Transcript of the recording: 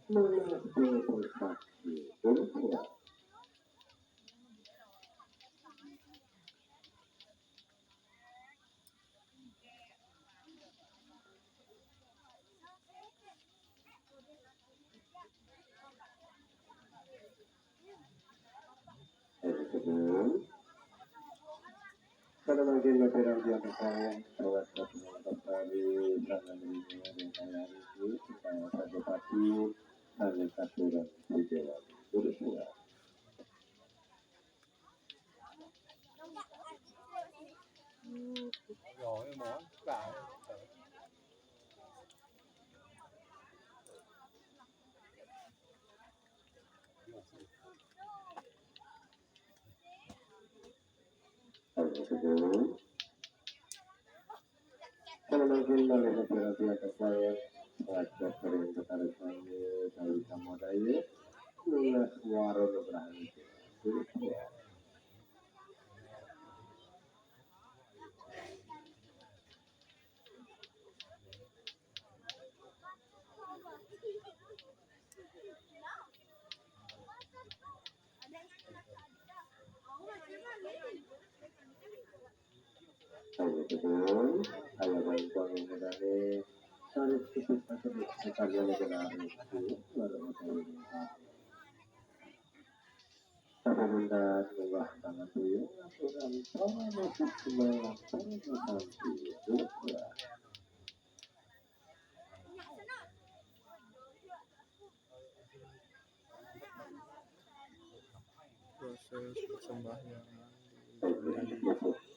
Mengapresiasi berkurang. Pada bagian lateral di atas saya, salah satu dari tangan ini yang saya ini supaya pada pati hanya satu dan tiga bersuara. Rồi món cả Kalau mungkin melihat berarti atas saya, wajah sering ketarik saya dari samudaya, lunas suara berani bersuara. Saya bantuan ini dari tarif kita sekalian benar itu baru saya pada benda sebuah tangan tujuh aturan sama masuk semua nanti itu proses persembahyangan proses